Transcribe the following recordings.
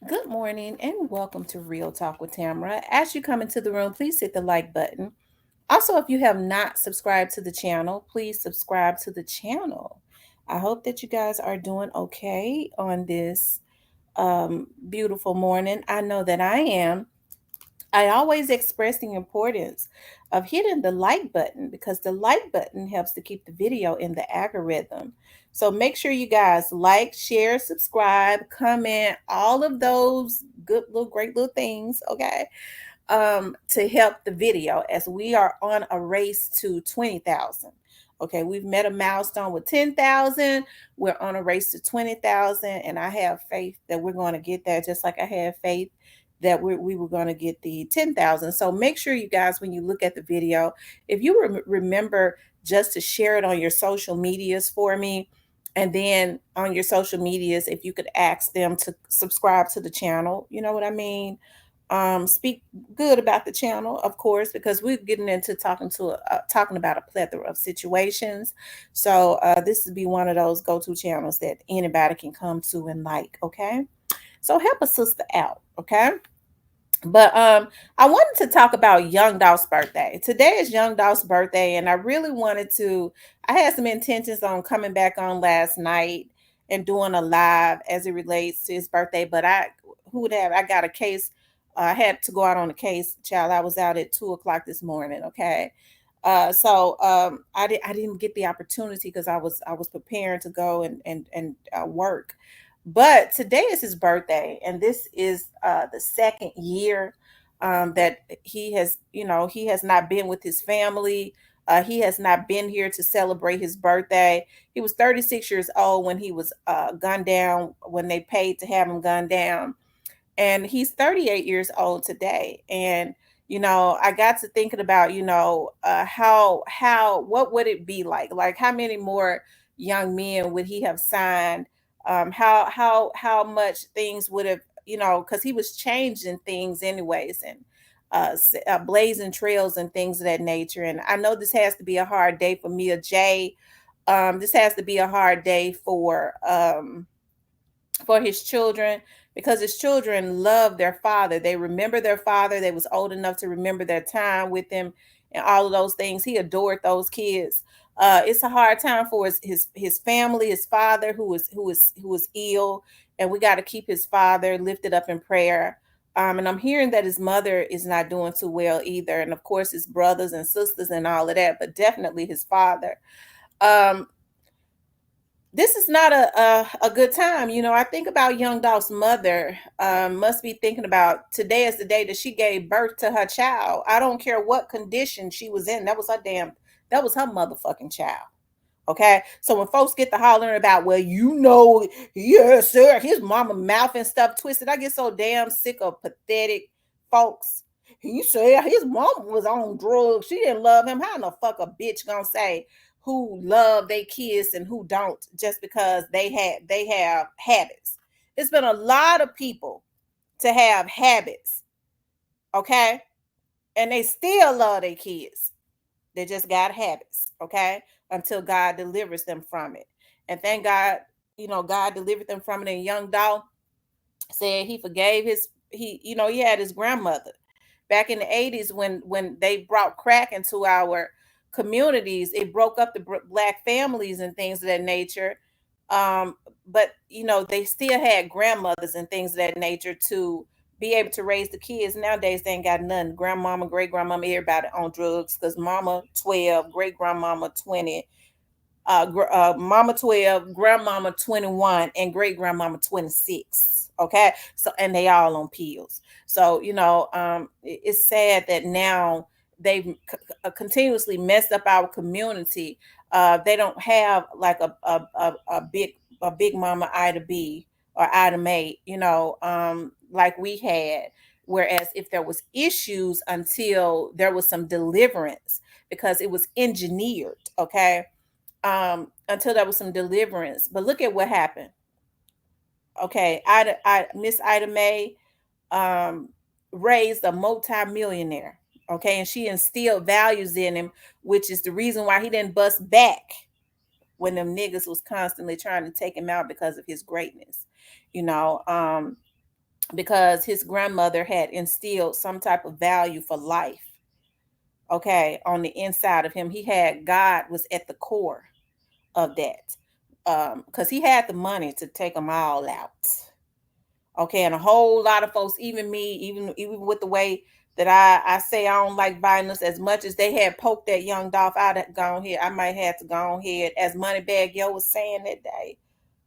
Good morning and welcome to Real Talk with Tamara. As you come into the room, please hit the like button. Also, if you have not subscribed to the channel, please subscribe to the channel. I hope that you guys are doing okay on this beautiful morning. I know that I am. I always express the importance of hitting the like button because the like button helps to keep the video in the algorithm. So make sure you guys like, share, subscribe, comment, all of those good little great little things, okay? To help the video as we are on a race to 20,000. Okay, we've met a milestone with 10,000. We're on a race to 20,000, and I have faith that we're going to get that, just like I had faith that we were going to get the 10,000. So make sure you guys, when you look at the video, if you remember just to share it on your social medias for me, and then on your social medias, if you could ask them to subscribe to the channel, you know what I mean? Speak good about the channel, of course, because we're getting into talking about a plethora of situations. So this would be one of those go-to channels that anybody can come to and like. Okay, so help a sister out. Okay. But I wanted to talk about Young Dolph's birthday. Today is Young Dolph's birthday, and I really wanted to. I had some intentions on coming back on last night and doing a live as it relates to his birthday. But who would have? I got a case. I had to go out on a case, child. I was out at 2 o'clock this morning. Okay, so I didn't get the opportunity because I was preparing to go and work. But today is his birthday, and this is the second year that he has not been with his family. He has not been here to celebrate his birthday. He was 36 years old when he was gunned down, when they paid to have him gunned down. And he's 38 years old today. And, I got to thinking about, what would it be like? Like, how many more young men would he have signed? How much things would have, because he was changing things anyways, and blazing trails and things of that nature. And I know this has to be a hard day for Mia J. This has to be a hard day for his children, because his children love their father. They remember their father. They was old enough to remember their time with him and all of those things. He adored those kids. It's a hard time for his family, his father who is ill, and we got to keep his father lifted up in prayer. And I'm hearing that his mother is not doing too well either, and of course his brothers and sisters and all of that, but definitely his father. Um, this is not a good time. I think about Young Dolph's mother. Must be thinking about today is the day that she gave birth to her child. I don't care what condition she was in. That was her motherfucking child. Okay. So when folks get to hollering about, well, yes, sir, his mama mouth and stuff twisted, I get so damn sick of pathetic folks. He said his mama was on drugs. She didn't love him. How in the fuck a bitch gonna say who love their kids and who don't just because they have habits? It's been a lot of people to have habits, okay? And they still love their kids. They just got habits, okay? Until God delivers them from it. And thank God, God delivered them from it. And Young Dolph said he forgave he had his grandmother back in the 80s when they brought crack into our communities. It broke up the black families and things of that nature. Um, but they still had grandmothers and things of that nature to be able to raise the kids. Nowadays they ain't got nothing. Grandmama, great grandmama, everybody on drugs, because mama 12, great grandmama 20, mama 12, grandmama 21, and great grandmama 26. Okay, so and they all on pills. So it's sad that now they've continuously messed up our community. They don't have like a big mama Ida B or Ida May, like we had. Whereas if there was issues, until there was some deliverance, because it was engineered, okay, until there was some deliverance. But look at what happened. Okay, Miss Ida May um, raised a multi-millionaire. Okay, and she instilled values in him, which is the reason why he didn't bust back when them niggas was constantly trying to take him out because of his greatness. You know, um, because his grandmother had instilled some type of value for life, okay, on the inside of him. He had God was at the core of that, because he had the money to take them all out. Okay, and a whole lot of folks, even me, even with the way that I say I don't like violence, as much as they had poked that young Dolph out, had gone here, I might have to go ahead, as Moneybag Yo was saying that day.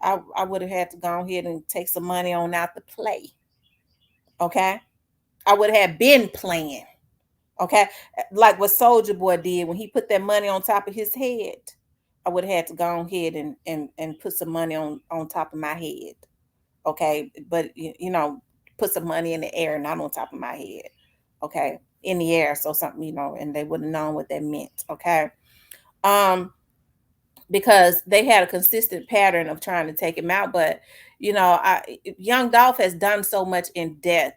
I would have had to go ahead and take some money on out to play. Okay, I would have been playing. Okay, like what Soldier Boy did when he put that money on top of his head. I would have had to go ahead and put some money on top of my head. Okay, but put some money in the air, not on top of my head. Okay, in the air, so something, and they wouldn't have known what that meant. Okay, um because they had a consistent pattern of trying to take him out. But young Dolph has done so much in death.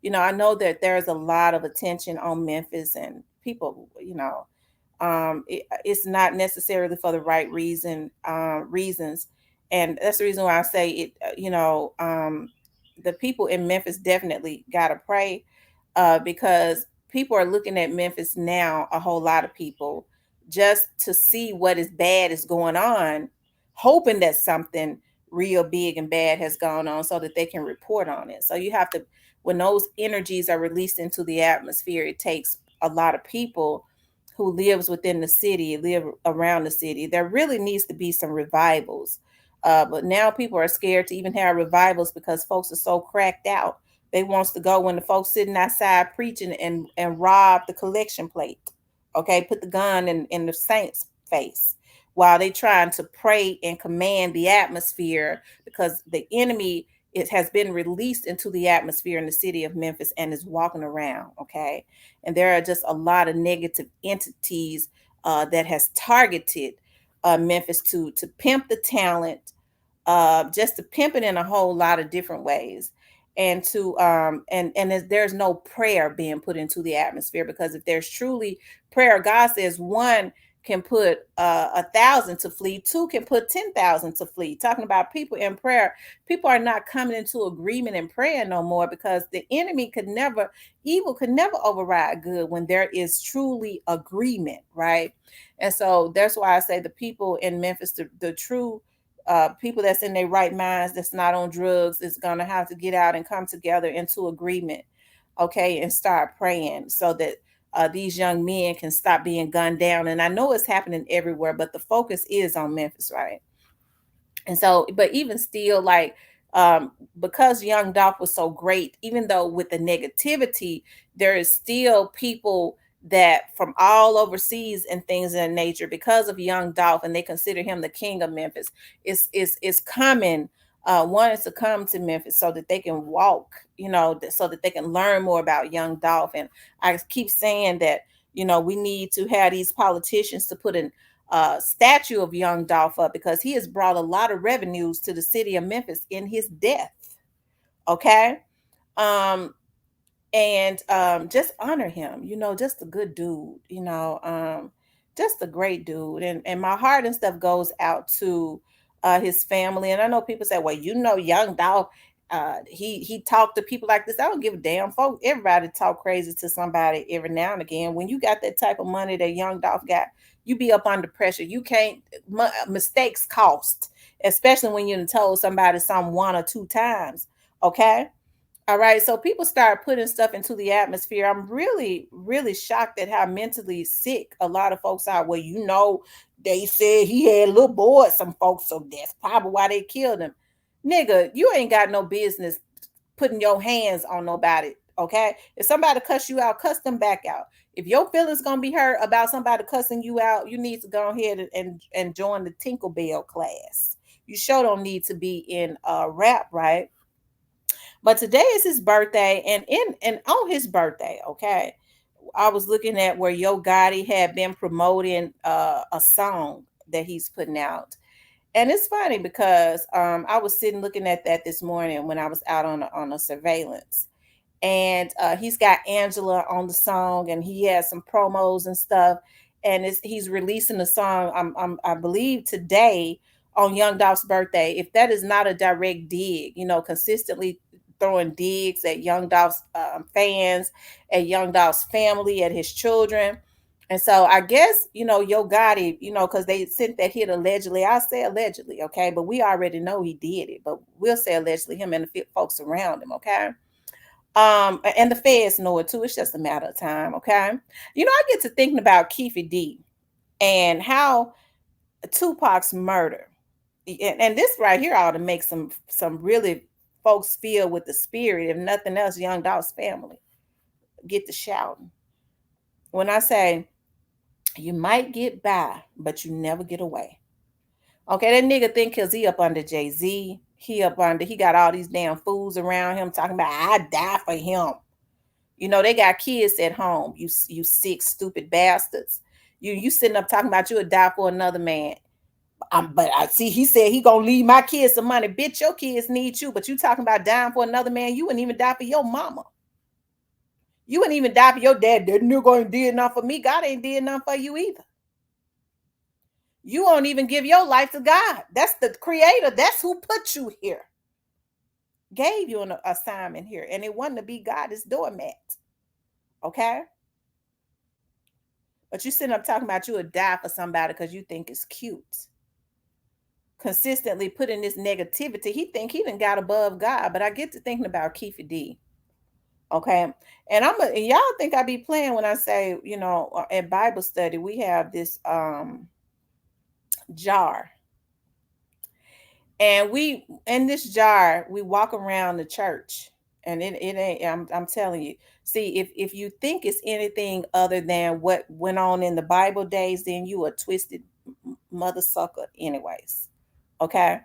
I know that there's a lot of attention on Memphis, and people, it's not necessarily for the right reasons, and that's the reason why I say it. The people in Memphis definitely gotta pray, because people are looking at Memphis now, a whole lot of people, just to see what is bad is going on, hoping that something real big and bad has gone on so that they can report on it. So you have to, when those energies are released into the atmosphere, it takes a lot of people who lives within the city, live around the city. There really needs to be some revivals. But now people are scared to even have revivals because folks are so cracked out. They wants to go when the folks sitting outside preaching and rob the collection plate. Okay, put the gun in the saints' face while they trying to pray and command the atmosphere, because the enemy, it has been released into the atmosphere in the city of Memphis and is walking around. Okay, and there are just a lot of negative entities that has targeted Memphis to pimp the talent, just to pimp it in a whole lot of different ways, and to there's no prayer being put into the atmosphere, because if there's truly prayer, God says one can put 1,000 to flee, two can put 10,000 to flee. Talking about people in prayer, people are not coming into agreement in prayer no more, because the enemy could never, evil could never override good when there is truly agreement, right? And so that's why I say the people in Memphis, the true people that's in their right minds, that's not on drugs, is going to have to get out and come together into agreement, okay, and start praying so that these young men can stop being gunned down. And I know it's happening everywhere, but the focus is on Memphis, right? And so, but even still, like, because young Dolph was so great, even though with the negativity, there is still people that from all overseas and things of that nature, because of young Dolph, and they consider him the king of Memphis, is coming, wanting to come to Memphis so that they can walk, so that they can learn more about young Dolph. And I keep saying that, we need to have these politicians to put in statue of young Dolph up, because he has brought a lot of revenues to the city of Memphis in his death. Okay. Um, and just honor him, just a good dude, just a great dude. And my heart and stuff goes out to his family. And I know people say, well, young Dolph, he talked to people like this. I don't give a damn, folk. Everybody talk crazy to somebody every now and again. When you got that type of money that young Dolph got, you be up under pressure. You can't, mistakes cost, especially when you told somebody some one or two times. Okay. All right. So people start putting stuff into the atmosphere. I'm really, really shocked at how mentally sick a lot of folks are. Well, they said he had a little boy, some folks, so that's probably why they killed him. Nigga, you ain't got no business putting your hands on nobody. Okay. If somebody cuss you out, cuss them back out. If your feelings gonna be hurt about somebody cussing you out, you need to go ahead and join the Tinkerbell class. You sure don't need to be in rap, right? But today is his birthday, and on his birthday, okay, I was looking at where Yo Gotti had been promoting a song that he's putting out. And it's funny because I was sitting looking at that this morning when I was out on a surveillance, and he's got Angela on the song, and he has some promos and stuff, and he's releasing the song. I believe today on Young Dolph's birthday. If that is not a direct dig, consistently throwing digs at Young Dolph's fans, at Young Dolph's family, at his children. And so I guess, Yo Gotti, because they sent that hit allegedly. I'll say allegedly, okay? But we already know he did it. But we'll say allegedly, him and the folks around him, okay? And the feds know it too. It's just a matter of time, okay? I get to thinking about Keefe D and how Tupac's murder. And this right here ought to make some really folks feel with the spirit. If nothing else, Young Dolph's family get to shouting. When I say you might get by, but you never get away. Okay, that nigga think cause he up under Jay-Z, he got all these damn fools around him talking about I die for him. They got kids at home. You sick, stupid bastards. You sitting up talking about you would die for another man. But I see he said he gonna leave my kids some money. Bitch, your kids need you, but you talking about dying for another man. You wouldn't even die for your mama. You wouldn't even die for your dad. That nigga ain't did enough for me. God ain't did enough for you either. You won't even give your life to God. That's the creator. That's who put you here. Gave you an assignment here. And it wasn't to be God's doormat. Okay? But you sitting up talking about you would die for somebody because you think it's cute. Consistently putting this negativity. He think he done got above God. But I get to thinking about Keefe D. Okay. And y'all think I be playing when I say, at Bible study, we have this jar. And we in this jar, we walk around the church. And it ain't, I'm telling you. See, if you think it's anything other than what went on in the Bible days, then you a twisted mother sucker anyways. Okay.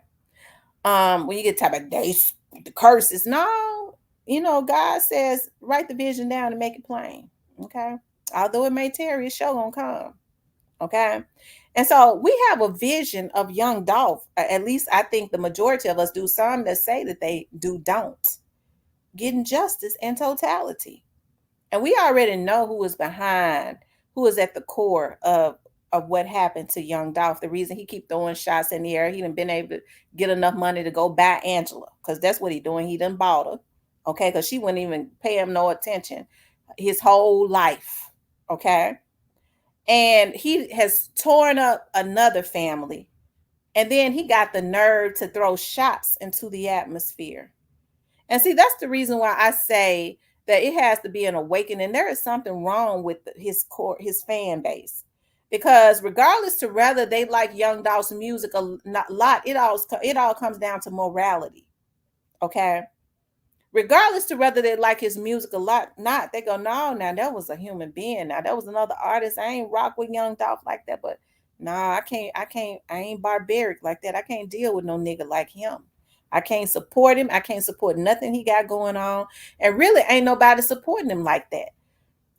When you get talking about the curses, no, God says write the vision down and make it plain. Okay. Although it may tarry, it's sure gonna come. Okay. And so we have a vision of young Dolph. At least I think the majority of us do. Some that say that they don't. Getting justice in totality. And we already know who is behind, who is at the core of what happened to young Dolph. The reason he keep throwing shots in the air, he done been able to get enough money to go buy Angela, because that's what he doing. He done bought her, okay, because she wouldn't even pay him no attention his whole life, okay. And he has torn up another family, and then he got the nerve to throw shots into the atmosphere. And see, that's the reason why I say that it has to be an awakening. There is something wrong with his fan base, because regardless to whether they like Young Dolph's music a lot, it all comes down to morality. Okay. Regardless to whether they like his music a lot, not, they go, no, now that was a human being. Now that was another artist. I ain't rock with Young Dolph like that, but no, I ain't barbaric like that. I can't deal with no nigga like him. I can't support him. I can't support nothing he got going on. And really ain't nobody supporting him like that.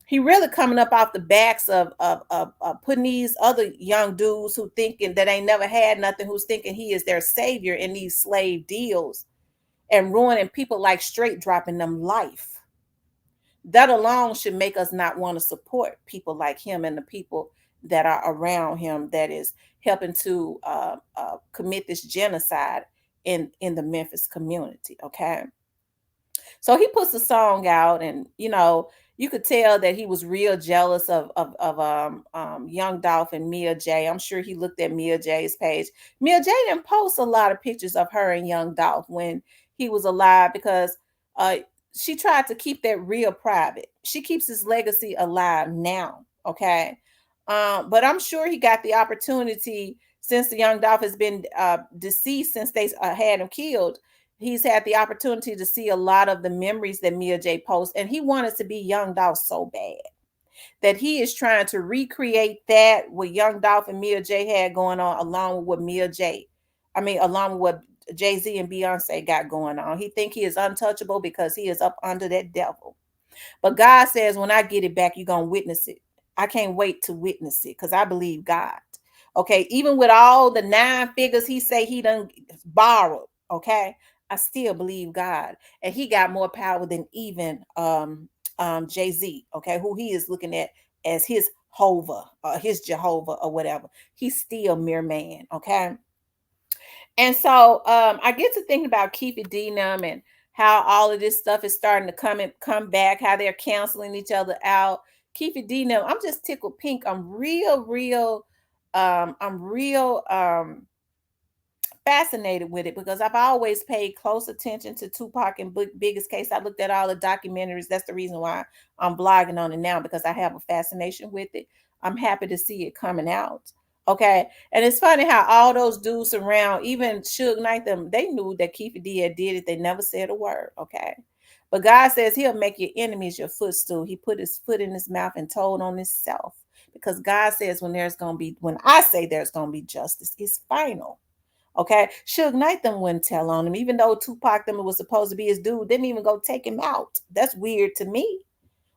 He really coming up off the backs of putting these other young dudes who thinking that ain't never had nothing, who's thinking he is their savior in these slave deals, and ruining people like straight dropping them life. That alone should make us not want to support people like him and the people that are around him that is helping to commit this genocide in the Memphis community. Okay. So he puts the song out, and you could tell that he was real jealous of Young Dolph and Mia J. I'm sure he looked at Mia J's page. Mia J didn't post a lot of pictures of her and Young Dolph when he was alive, because she tried to keep that real private. She keeps his legacy alive now. Okay. But I'm sure he got the opportunity, since the Young Dolph has been deceased, since they had him killed. He's had the opportunity to see a lot of the memories that Mia J posts, and he wanted to be Young Dolph so bad that he is trying to recreate that what Young Dolph and Mia J had going on, along with what along with what Jay-Z and Beyonce got going on. He think he is untouchable because he is up under that devil. But God says, when I get it back, you're going to witness it. I can't wait to witness it, because I believe God. Okay. Even with all the 9 figures he say he done borrowed. Okay. I still believe God, and he got more power than even Jay-Z, okay, who he is looking at as his his Jehovah or whatever. He's still mere man, okay. And so I get to thinking about Keefe D and how all of this stuff is starting to come back, how they're canceling each other out. Keefe D now, I'm just tickled pink. I'm real fascinated with it because I've always paid close attention to Tupac and Biggest Case. I looked at all the documentaries. That's the reason why I'm blogging on it now, because I have a fascination with it. I'm happy to see it coming out. Okay. And it's funny how all those dudes around, even Suge Knight, them, they knew that Keefe D had did it. They never said a word. Okay. But God says he'll make your enemies your footstool. He put his foot in his mouth and told on himself. Because God says when I say there's gonna be justice, it's final. Okay, Suge Knight them wouldn't tell on him, even though Tupac them was supposed to be his dude. Didn't even go take him out. That's weird to me.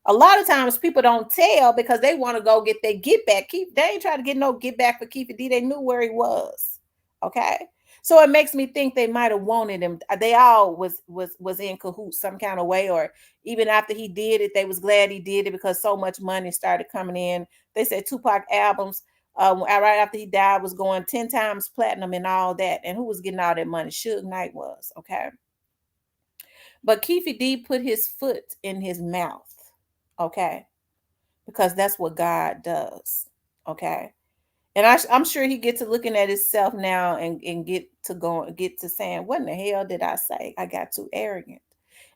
A lot of times people don't tell because they want to go get their get back. They ain't trying to get no get back for Keefe D. They knew where he was. Okay. So it makes me think they might have wanted him. They all was in cahoots some kind of way, or even after he did it, they was glad he did it because so much money started coming in. They said Tupac albums, right after he died, was going 10 times platinum and all that. And who was getting all that money? Suge Knight was. Okay. But Keefe D put his foot in his mouth. Okay, because that's what God does. Okay. And I'm sure he gets to looking at himself now and get to saying, what in the hell did I say? I got too arrogant.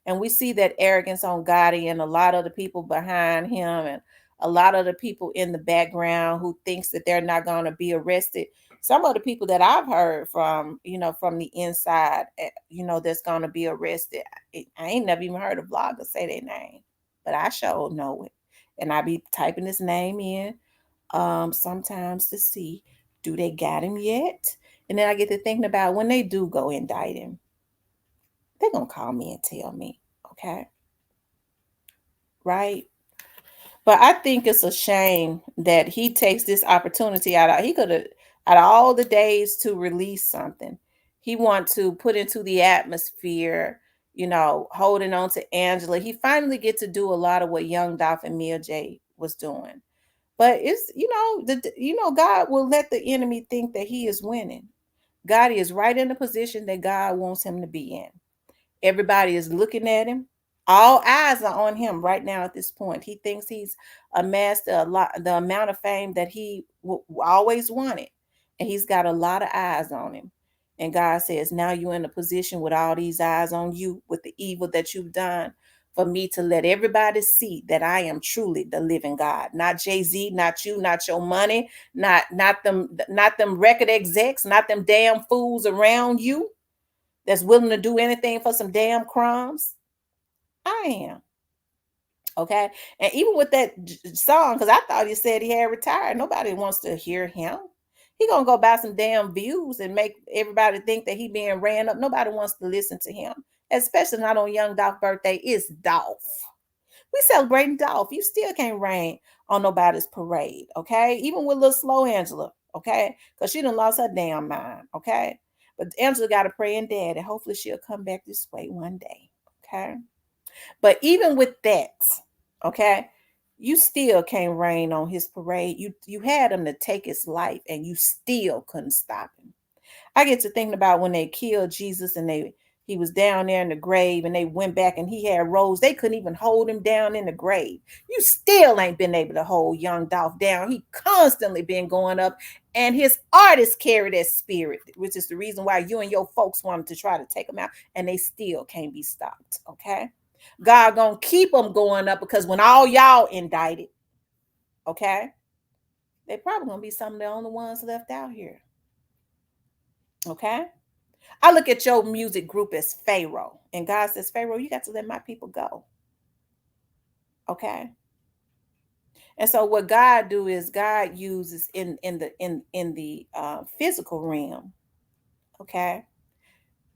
And we see that arrogance on Gotti and a lot of the people behind him and a lot of the people in the background who thinks that they're not going to be arrested. Some of the people that I've heard from, from the inside, that's going to be arrested. I ain't never even heard a vlogger say their name, but I sure know it. And I be typing his name in sometimes to see, do they got him yet? And then I get to thinking about when they do go indict him, they're gonna call me and tell me, okay, right? But I think it's a shame that he takes this opportunity out of he could have out of all the days to release something, he want to put into the atmosphere, holding on to Angela. He finally get to do a lot of what Young Dolph and Mia J was doing. But it's God will let the enemy think that he is winning. God is right in the position that God wants him to be in. Everybody is looking at him. All eyes are on him right now at this point. He thinks he's amassed the amount of fame that he always wanted. And he's got a lot of eyes on him. And God says, now you're in a position with all these eyes on you, with the evil that you've done, for me to let everybody see that I am truly the living God. Not Jay-Z, not you, not your money, not them record execs, not them damn fools around you that's willing to do anything for some damn crumbs. I am. Okay. And even with that song, because I thought he said he had retired, nobody wants to hear him. He gonna go buy some damn views and make everybody think that he being ran up. Nobody wants to listen to him, especially not on Young Dolph's birthday. It's Dolph. We celebrating Dolph. You still can't rain on nobody's parade, okay? Even with little slow Angela, okay? Because she done lost her damn mind, okay? But Angela got to pray and daddy. Hopefully she'll come back this way one day, okay? But even with that, okay, you still can't rain on his parade. You had him to take his life and you still couldn't stop him. I get to thinking about when they killed Jesus and he was down there in the grave and they went back and he had rose. They couldn't even hold him down in the grave. You still ain't been able to hold young Dolph down. He constantly been going up, and his artists carry that spirit, which is the reason why you and your folks wanted to try to take him out, and they still can't be stopped. Okay. God gonna keep them going up, because when all y'all indicted, okay, they probably gonna be some of the only ones left out here. Okay. I look at your music group as Pharaoh, and God says, Pharaoh, you got to let my people go. Okay. And so what God do is God uses in the physical realm. Okay.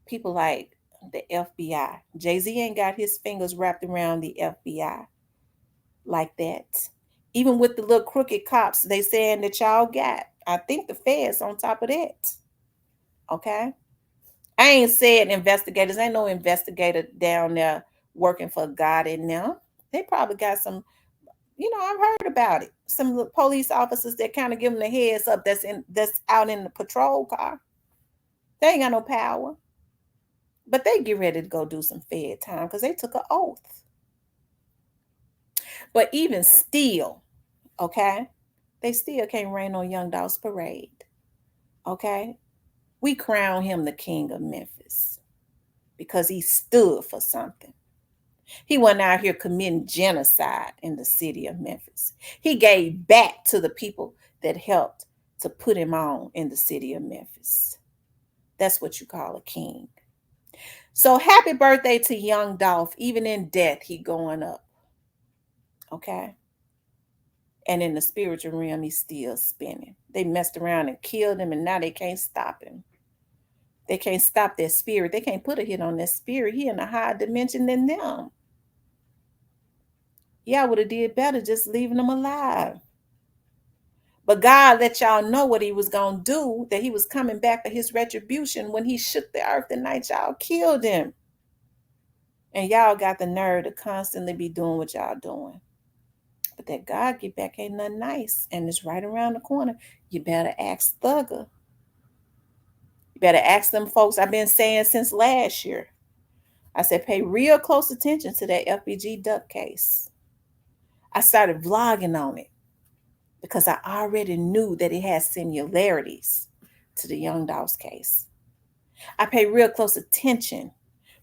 People like the FBI. Jay-Z ain't got his fingers wrapped around the FBI like that. Even with the little crooked cops they saying that y'all got. I think the feds on top of that. Okay. I ain't said investigators. Ain't no investigator down there working for God in them. They probably got some, I've heard about it. Some police officers that kind of give them the heads up that's out in the patrol car. They ain't got no power. But they get ready to go do some fed time because they took an oath. But even still, okay, they still can't rain on Young Dolph's parade. Okay, we crown him the king of Memphis because he stood for something. He wasn't out here committing genocide in the city of Memphis. He gave back to the people that helped to put him on in the city of Memphis. That's what you call a king. So happy birthday to young Dolph. Even in death, he going up. Okay. And in the spiritual realm, he's still spinning. They messed around and killed him, and now they can't stop him. They can't stop their spirit. They can't put a hit on their spirit. He in a higher dimension than them. Y'all would have did better just leaving him alive. But God let y'all know what he was going to do, that he was coming back for his retribution when he shook the earth the night y'all killed him. And y'all got the nerve to constantly be doing what y'all doing. But that God get back ain't nothing nice. And it's right around the corner. You better ask Thugger. You better ask them folks I've been saying since last year. I said, pay real close attention to that FBG duck case. I started vlogging on it because I already knew that it had similarities to the Young Dolph's case. I pay real close attention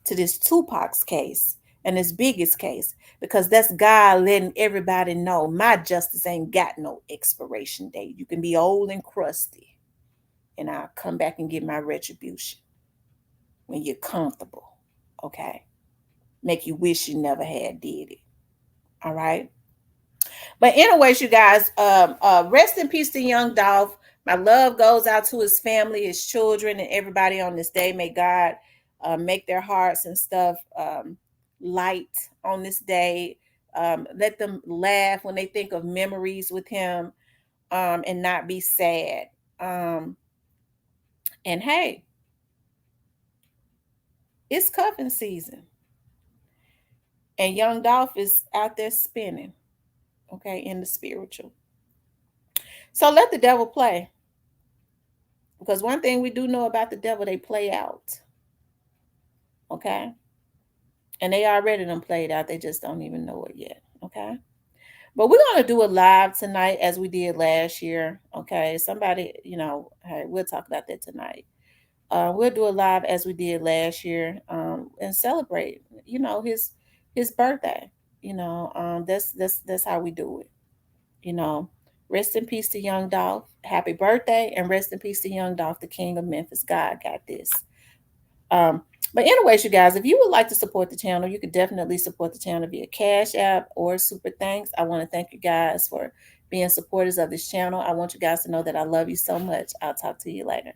to this Tupac's case and this biggest case because that's God letting everybody know my justice ain't got no expiration date. You can be old and crusty, and I'll come back and get my retribution when you're comfortable, okay? Make you wish you never had did it, all right? But anyways, you guys, rest in peace to young Dolph. My love goes out to his family, his children, and everybody on this day. May God make their hearts and stuff light on this day. Let them laugh when they think of memories with him, and not be sad. And hey, it's cuffing season, and young Dolph is out there spinning, okay, in the spiritual. So let the devil play. Because one thing we do know about the devil, they play out. Okay? And they already done played out. They just don't even know it yet. Okay? But we're going to do a live tonight as we did last year. Okay? Somebody, hey, we'll talk about that tonight. We'll do a live as we did last year, and celebrate, his birthday. That's how we do it. Rest in peace to young Dolph. Happy birthday, and rest in peace to young Dolph, the king of Memphis. God got this. But anyways, you guys, if you would like to support the channel, you could definitely support the channel via Cash App or Super Thanks. I want to thank you guys for being supporters of this channel. I want you guys to know that I love you so much. I'll talk to you later.